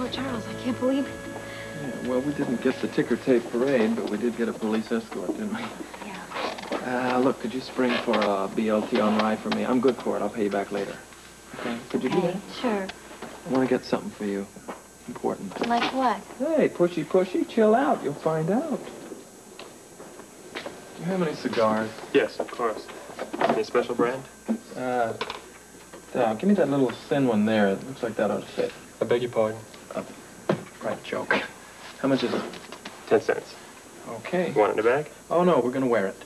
Port Charles. I can't believe it. Yeah, well, we didn't get the ticker tape parade, but we did get a police escort, didn't we? Yeah. Look, could you spring for a BLT on rye for me? I'm good for it. I'll pay you back later. Okay? Could you do that? Sure. I want to get something for you. Important. Like what? Hey, pushy, chill out. You'll find out. Do you have any cigars? Yes, of course. Any special brand? Give me that little thin one there. It looks like that ought to fit. I beg your pardon. Right, joke. How much is it? 10 cents. Okay. You want it in a bag? Oh, no, we're going to wear it.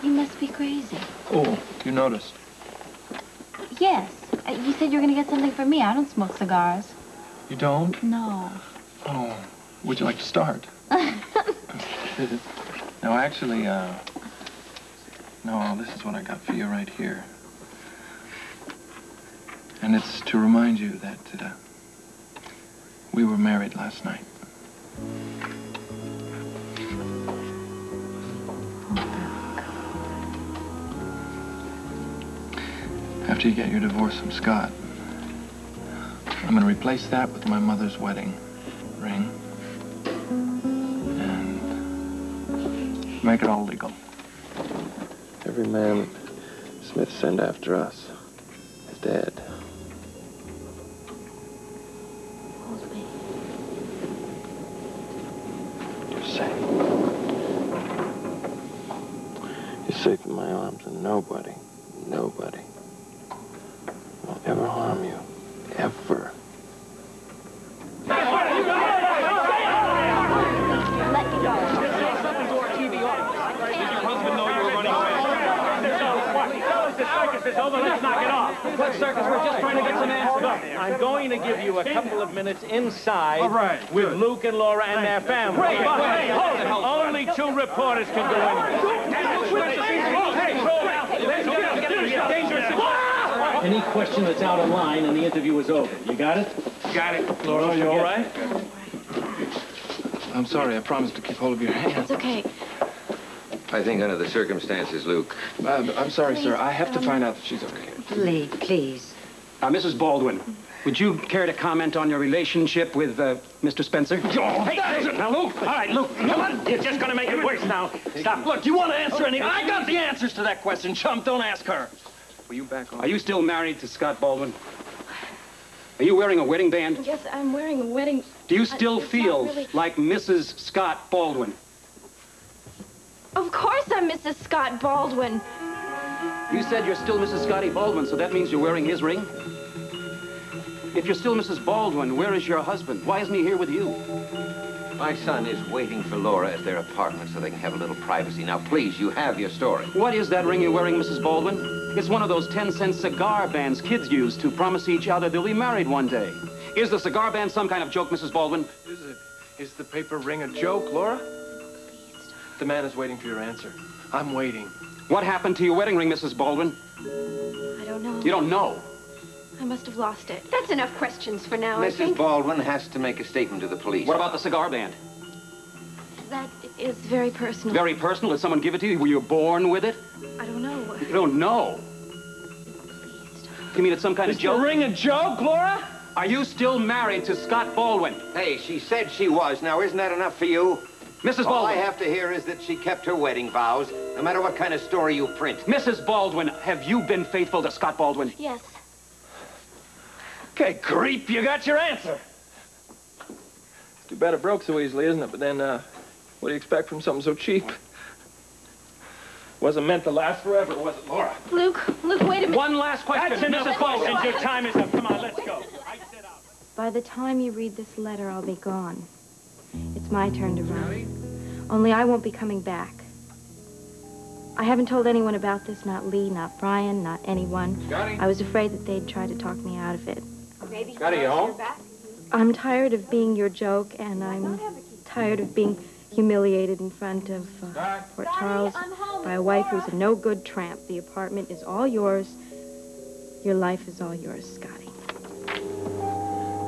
You must be crazy. Oh, you noticed. Yes. You said you were going to get something for me. I don't smoke cigars. You don't? No. Oh, would you like to start? No, actually, no, this is what I got for you right here. And it's to remind you that we were married last night. After you get your divorce from Scott, I'm going to replace that with my mother's wedding ring and make it all legal. Every man Smith sent after us is dead. You're safe. You're safe in my arms, and nobody will ever harm you. Ever. Let me go. The circus is over. Let's knock it off. What circus? We're just trying to get some answers. Look, I'm going to give you a couple of minutes inside with good. Luke and Laura and their family. Wait, hold it. Only 2 reporters can go in. Any question that's out of line and the interview is over. You got it? Got it. Laura, you all right? I'm sorry, I promised to keep hold of your hand. It's okay. I think under the circumstances, Luke. I'm sorry, sir. I have to find out that she's okay. Lee, please. Mrs. Baldwin, would you care to comment on your relationship with Mr. Spencer? Hey, now, Luke. All right, Luke, come on. You're just going to make it worse now. Stop. Look, you want to answer anything? I got the answers to that question, chump. Don't ask her. Were you back on? Are you still married to Scott Baldwin? Are you wearing a wedding band? Yes, I'm wearing a wedding... Do you still It's not feel really- like Mrs. Scott Baldwin? Of course I'm Mrs. Scott Baldwin. You said you're still Mrs. Scotty Baldwin, so that means you're wearing his ring? If you're still Mrs. Baldwin, where is your husband? Why isn't he here with you? My son is waiting for Laura at their apartment so they can have a little privacy. Now, please, you have your story. What is that ring you're wearing, Mrs. Baldwin? It's one of those 10-cent cigar bands kids use to promise each other they'll be married one day. Is the cigar band some kind of joke, Mrs. Baldwin? Is the paper ring a joke, Laura? The man is waiting for your answer. I'm waiting. What happened to your wedding ring, Mrs. Baldwin? I don't know. You don't know? I must have lost it. That's enough questions for now, I Mrs. think. Baldwin has to make a statement to the police. What about the cigar band? That is very personal. Very personal. Did someone give it to you? Were you born with it? I don't know. You don't know? You mean it's some kind of joke? Is the ring a joke, Laura? Are you still married to Scott Baldwin? Hey, she said she was. Now, isn't that enough for you? Mrs. All I Baldwin. have to hear is that she kept her wedding vows, no matter what kind of story you print. Mrs. Baldwin, have you been faithful to Scott Baldwin? Yes. Okay, creep, you got your answer. Too bad it broke so easily, isn't it? But then, what do you expect from something so cheap? Wasn't meant to last forever, was it, Laura? Luke, wait a minute. One last question, That's enough Mrs. Baldwin. questions. Your time is up. Come on, let's go. I sit out. By the time you read this letter, I'll be gone. It's my turn to run. Only I won't be coming back. I haven't told anyone about this, not Lee, not Brian, not anyone. Scotty? I was afraid that they'd try to talk me out of it. Maybe Scotty, you home? I'm tired of being your joke, and I'm tired of being humiliated in front of Port Charles by a wife who's a no-good tramp. The apartment is all yours. Your life is all yours, Scotty.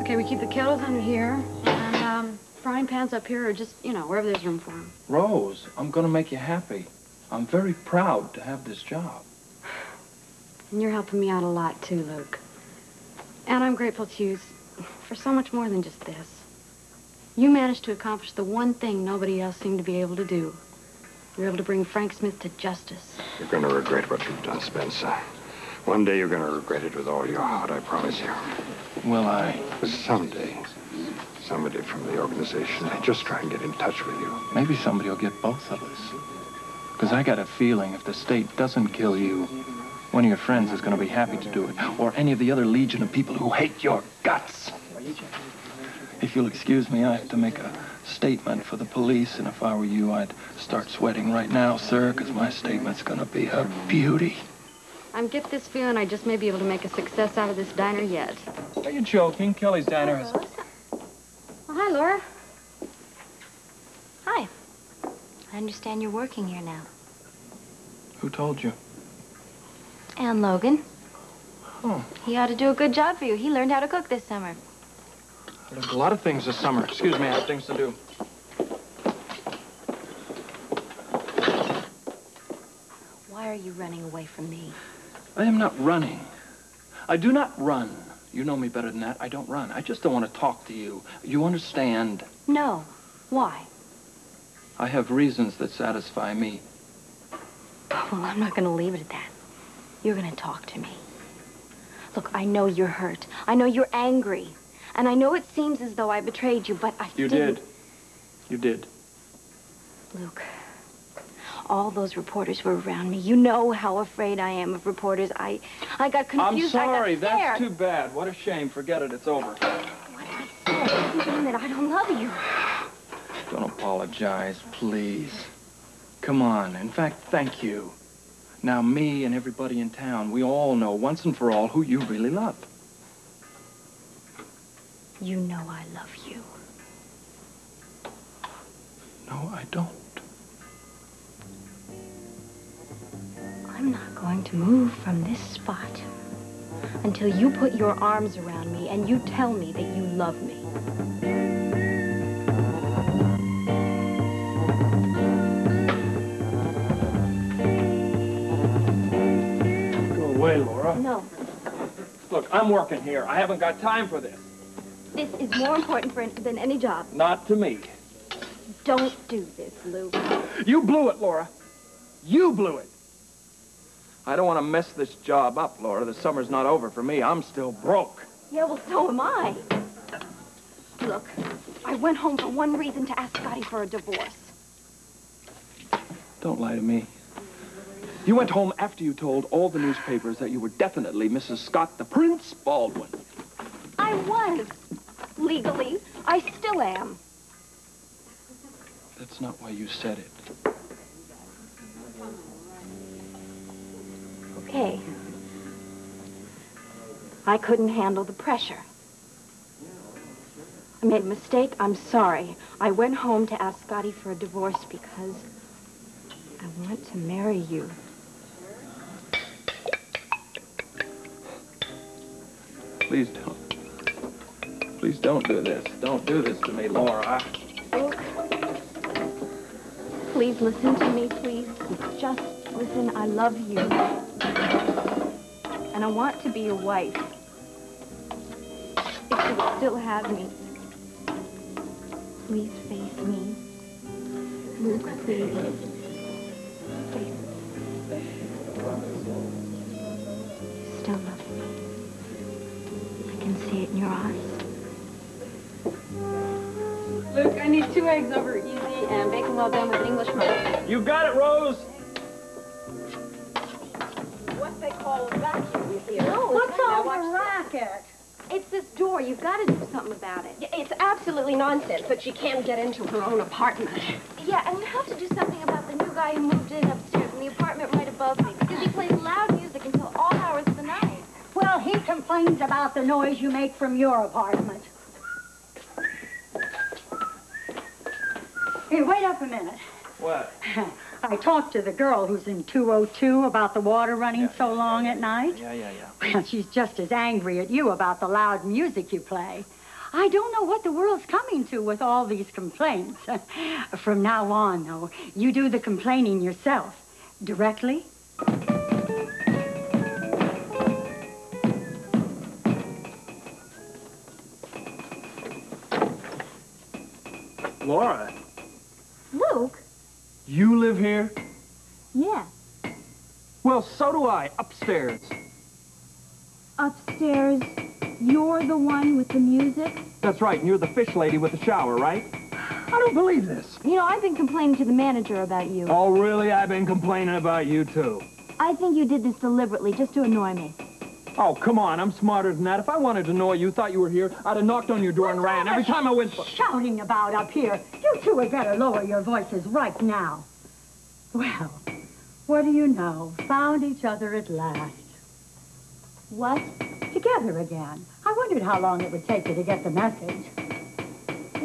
Okay, we keep the kettles under here, and frying pans up here, or just, you know, wherever there's room for them. Rose, I'm gonna make you happy. I'm very proud to have this job. And you're helping me out a lot, too, Luke. And I'm grateful to you for so much more than just this. You managed to accomplish the one thing nobody else seemed to be able to do. You were able to bring Frank Smith to justice. You're going to regret what you've done, Spencer. One day you're going to regret it with all your heart, I promise you. Will I? Someday, somebody from the organization may just try and get in touch with you. Maybe somebody will get both of us. Because I got a feeling if the state doesn't kill you, one of your friends is going to be happy to do it. Or any of the other legion of people who hate your guts. If you'll excuse me, I have to make a statement for the police. And if I were you, I'd start sweating right now, sir, because my statement's going to be a beauty. I get this feeling I just may be able to make a success out of this diner yet. Are you joking? Kelly's diner has... Well, hi, Laura. Hi. I understand you're working here now. Who told you? And Logan. Oh. He ought to do a good job for you. He learned how to cook this summer. I learned a lot of things this summer. Excuse me, I have things to do. Why are you running away from me? I am not running. I do not run. You know me better than that. I don't run. I just don't want to talk to you. You understand? No. Why? I have reasons that satisfy me. Well, I'm not going to leave it at that. You're going to talk to me. Look, I know you're hurt. I know you're angry. And I know it seems as though I betrayed you, but I didn't. You did. You did. Luke, all those reporters were around me. You know how afraid I am of reporters. I got confused. I'm sorry. I got scared. That's too bad. What a shame. Forget it. It's over. What I said doesn't mean that I don't love you. Don't apologize, please. Come on. In fact, thank you. Now, me and everybody in town, we all know once and for all who you really love. You know I love you. No, I don't. I'm not going to move from this spot until you put your arms around me and you tell me that you love me. Go away, Laura. No. Look, I'm working here. I haven't got time for this. This is more important than any job. Not to me. Don't do this, Luke. You blew it, Laura. You blew it. I don't want to mess this job up, Laura. The summer's not over for me. I'm still broke. Yeah, well, so am I. Look, I went home for one reason, to ask Scotty for a divorce. Don't lie to me. You went home after you told all the newspapers that you were definitely Mrs. Scott, the Prince Baldwin. I was. Legally, I still am. That's not why you said it. Okay. I couldn't handle the pressure. I made a mistake. I'm sorry. I went home to ask Scotty for a divorce because I want to marry you. Please don't. Please don't do this. Don't do this to me, Laura. Luke, please listen to me, please. Just listen. I love you. And I want to be your wife. If you would still have me. Please face me. Luke, please. Face me. You still love me. I can see it in your eyes. Luke, I need 2 eggs over easy and bacon well done with an English muffin. You got it, Rose. What they call a vacuum here. No, What's all the racket? It's this door. You've got to do something about it. It's absolutely nonsense that she can't get into her own apartment. Yeah, and we have to do something about the new guy who moved in upstairs in the apartment right above me because he plays loud music until all hours of the night. Well, he complains about the noise you make from your apartment. Hey, wait up a minute. What? I talked to the girl who's in 202 about the water running so long at night. Yeah. Well, she's just as angry at you about the loud music you play. I don't know what the world's coming to with all these complaints. From now on, though, you do the complaining yourself. Directly. Laura, Luke? you live here? Yeah. Well, so do I, upstairs. Upstairs, you're the one with the music? That's right, and you're the fish lady with the shower, right? I don't believe this. You know, I've been complaining to the manager about you. Oh, really? I've been complaining about you, too. I think you did this deliberately, just to annoy me. Oh, come on, I'm smarter than that. If I wanted to annoy you, thought you were here, I'd have knocked on your door and ran every time I went... Shouting about up here. You two had better lower your voices right now. Well, what do you know? Found each other at last. What? Together again. I wondered how long it would take you to get the message.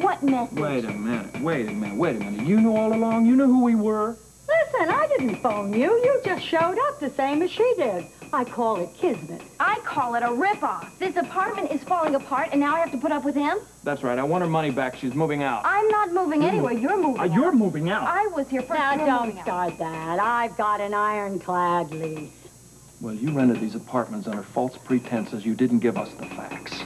What message? Wait a minute. You knew all along? You knew who we were? Listen, I didn't phone you. You just showed up the same as she did. I call it kismet. I call it a ripoff. This apartment is falling apart, and now I have to put up with him? That's right. I want her money back. She's moving out. I'm not moving anywhere. You're moving out. You're moving out? I was here first. Now, You're don't moving out. start that. I've got an ironclad lease. Well, you rented these apartments under false pretenses. You didn't give us the facts.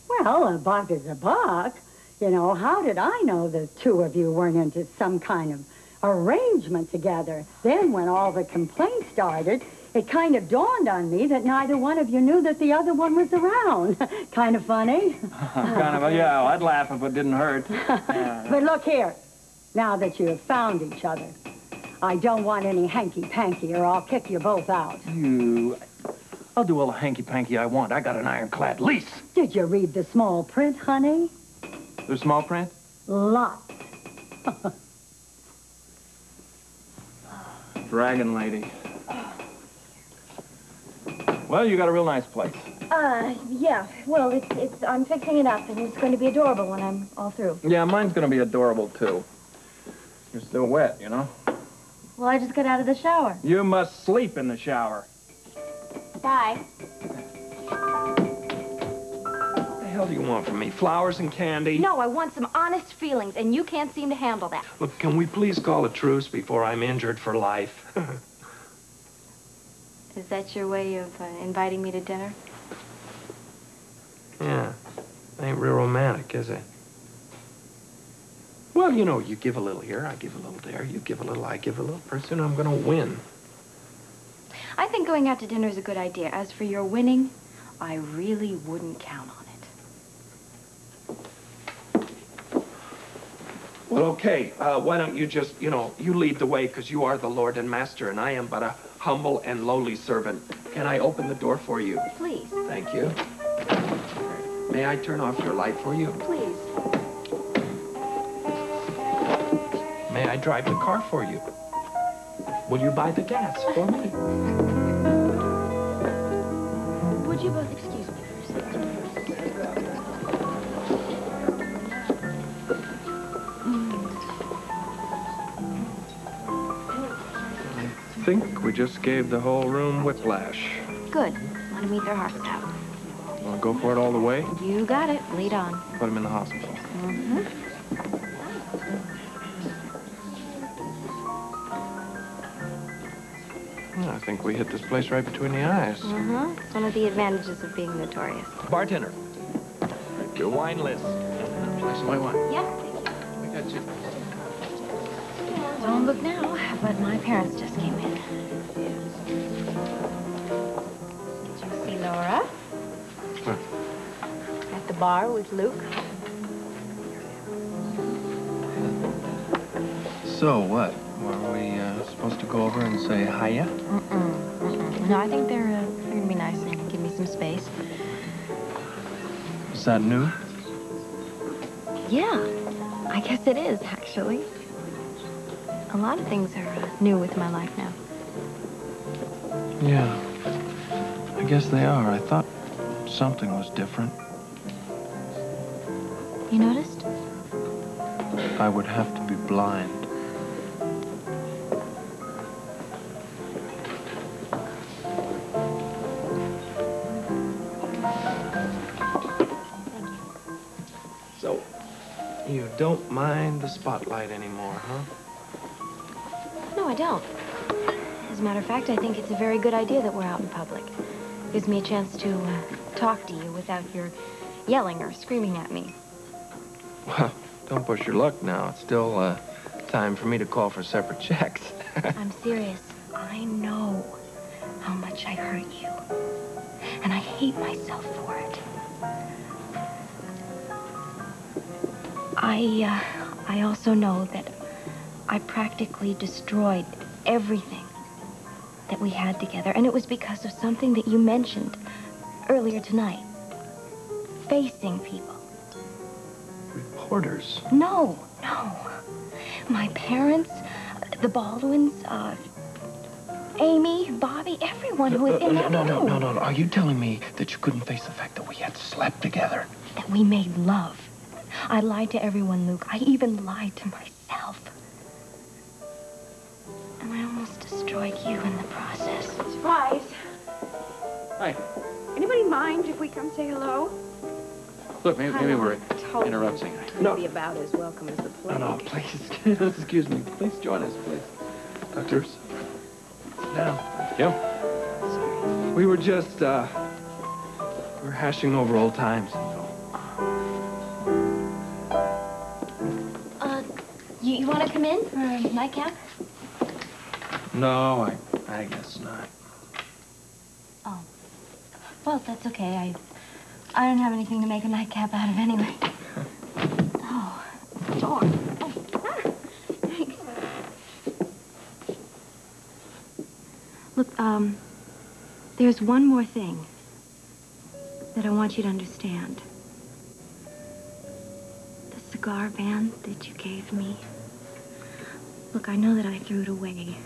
Well, a buck is a buck. You know, how did I know the two of you weren't into some kind of arrangement together? Then when all the complaints started, it kind of dawned on me that neither one of you knew that the other one was around. Kind of funny. Yeah, I'd laugh if it didn't hurt. But look here, now that you have found each other, I don't want any hanky-panky or I'll kick you both out. I'll do all the hanky-panky I want. I got an ironclad lease. Did you read the small print, honey? There's small print? Lots. Dragon lady. Well, you got a real nice place. Yeah. Well, I'm fixing it up, and it's going to be adorable when I'm all through. Yeah, mine's going to be adorable, too. You're still wet, you know? Well, I just got out of the shower. You must sleep in the shower. Bye. What the hell do you want from me? Flowers and candy? No, I want some honest feelings, and you can't seem to handle that. Look, can we please call a truce before I'm injured for life? Is that your way of inviting me to dinner? Yeah. Ain't real romantic, is it? Well, you know, you give a little here, I give a little there, you give a little, I give a little. Pretty soon I'm gonna win. I think going out to dinner is a good idea. As for your winning, I really wouldn't count on it. Well, okay, why don't you just, you know, you lead the way, because you are the Lord and Master, and I am but a humble and lowly servant. Can I open the door for you? Please. Thank you. May I turn off your light for you? Please. May I drive the car for you? Will you buy the gas for me? Would you both excuse me for a second? I think we just gave the whole room whiplash. Good. Want to meet their hearts out. Want to go for it all the way? You got it. Lead on. Put him in the hospital. Mm-hmm. Well, I think we hit this place right between the eyes. Mm-hmm. It's one of the advantages of being notorious. Bartender, your wine list. Place my wine. Yeah. We got you. Don't look now, but my parents just came in. Did you see Laura? Huh. At the bar with Luke? So what? Were we supposed to go over and say hiya? No, I think they're gonna be nice and give me some space. Is that new? Yeah, I guess it is, actually. A lot of things are new with my life now. Yeah. I guess they are. I thought something was different. You noticed? I would have to be blind. So, you don't mind the spotlight anymore, huh? No, I don't. As a matter of fact, I think it's a very good idea that we're out in public. Gives me a chance to talk to you without your yelling or screaming at me. Well, don't push your luck now. It's still time for me to call for separate checks. I'm serious. I know how much I hurt you. And I hate myself for it. I also know that I practically destroyed everything that we had together. And it was because of something that you mentioned earlier tonight. Facing people. Reporters? No. My parents, the Baldwins, Amy, Bobby, everyone who was in that room. No. Are you telling me that you couldn't face the fact that we had slept together? That we made love. I lied to everyone, Luke. I even lied to myself. And I almost destroyed you in the process. Surprise. Hi. Anybody mind if we come say hello? Look, maybe we're interrupting. No. Be about as welcome as the plague. No, please. Excuse me. Please join us, please. Doctors, sit down. Thank you. We were just, we're hashing over old times. You want to come in for a nightcap? No, I guess not. Oh. Well, that's okay. I don't have anything to make a nightcap out of anyway. Oh, door. Oh, thanks. Look, there's one more thing that I want you to understand. The cigar band that you gave me. Look, I know that I threw it away,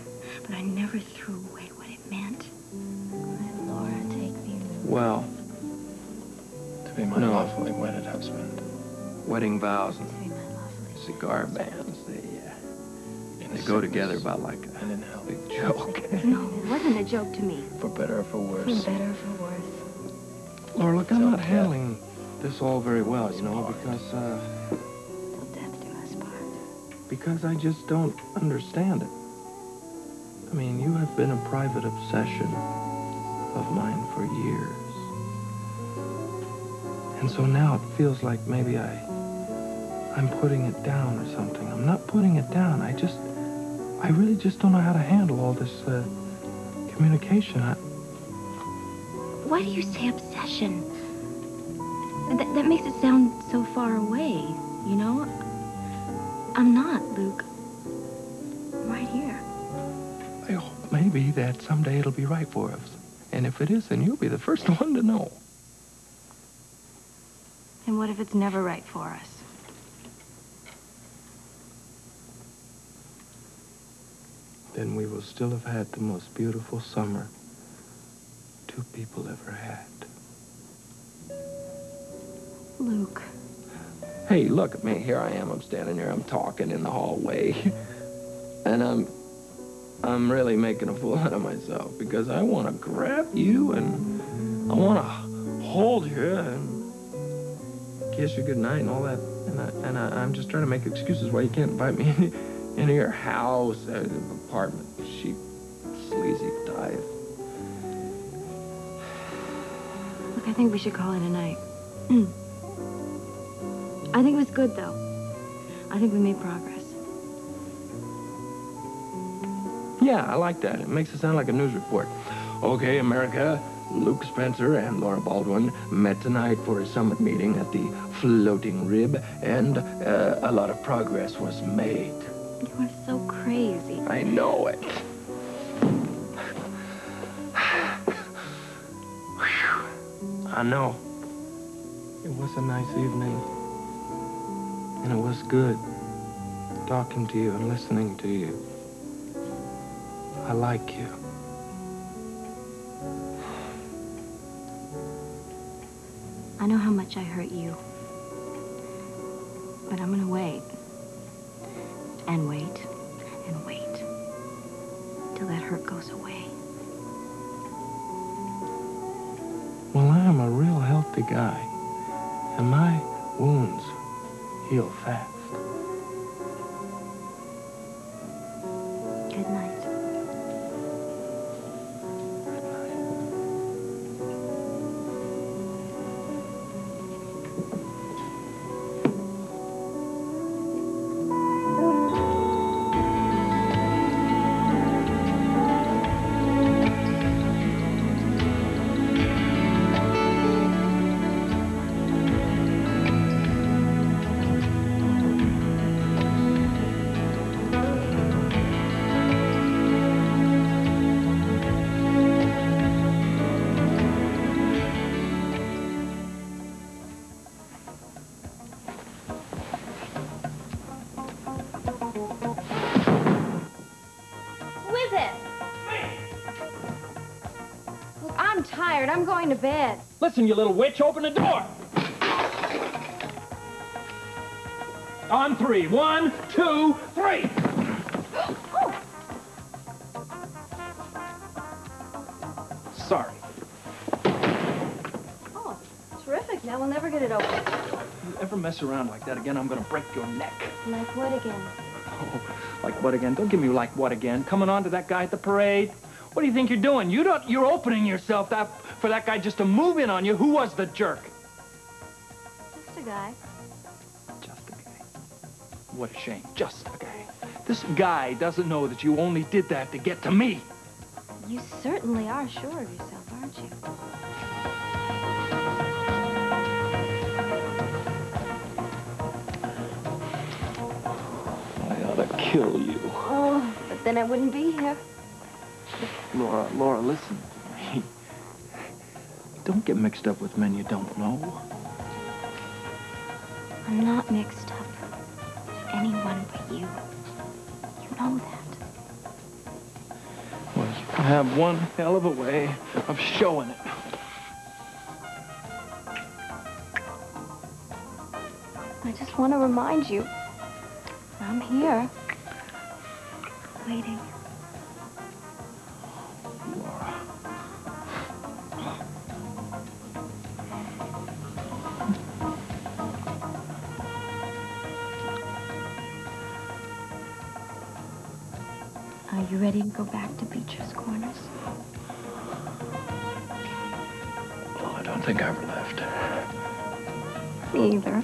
but I never threw away what it meant. Let Laura take me. Well, To be my lawfully wedded husband. wedding vows To be my lovely cigar bands, they go together about like And in hell. big joke. No, it wasn't a joke to me. For better or for For worse. better or for worse. Laura, look, I'm Till not death. handling this all very well, you know, because, Till death do us part. because I just don't understand it. I mean, you have been a private obsession of mine for years. And so now it feels like maybe I'm putting it down or something. I'm not putting it down. I really just don't know how to handle all this communication. Why do you say obsession? That makes it sound so far away, you know? I'm not, Luke. I'm right here. I hope maybe that someday it'll be right for us. And if it is, then you'll be the first one to know. And what if it's never right for us? Then we will still have had the most beautiful summer two people ever had. Luke. Hey, look at me. Here I am. I'm standing here. I'm talking in the hallway. And I'm really making a fool out of myself because I want to grab you and I want to hold you and kiss you goodnight and all that. And I'm just trying to make excuses why you can't invite me into your house, apartment, cheap, sleazy dive. Look, I think we should call it a night. I think it was good, though. I think we made progress. Yeah, I like that. It makes it sound like a news report. Okay, America, Luke Spencer and Laura Baldwin met tonight for a summit meeting at the Floating Rib, and a lot of progress was made. You are so crazy. I know it. I know. It was a nice evening. And it was good talking to you and listening to you. I like you. I know how much I hurt you. But I'm gonna wait. And wait. And wait. Till that hurt goes away. Well, I am a real healthy guy. And my wounds heal fast. Good night. tired. I'm going to bed. Listen, you little witch, open the door. On three. 1, 2, 3. Sorry. Oh, terrific. Now we'll never get it open. If you ever mess around like that again, I'm gonna break your neck. Like what again? Oh, like what again? Don't give me like what again. Coming on to that guy at the parade. What do you think you're doing? You're opening yourself for that guy just to move in on you. Who was the jerk? Just a guy. Just a guy. What a shame. Just a guy. This guy doesn't know that you only did that to get to me. You certainly are sure of yourself, aren't you? I ought to kill you. Oh, but then I wouldn't be here. Laura, listen. Hey, don't get mixed up with men you don't know. I'm not mixed up with anyone but you. You know that. Well, you have one hell of a way of showing it. I just want to remind you, I'm here, waiting. Laura. Are you ready to go back to Beecher's Corners? Well, I don't think I ever left. Me either.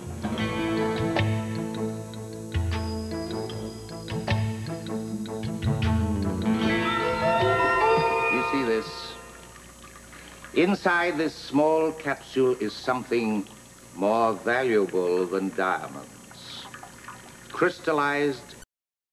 You see this? Inside this small capsule is something more valuable than diamonds. Crystallized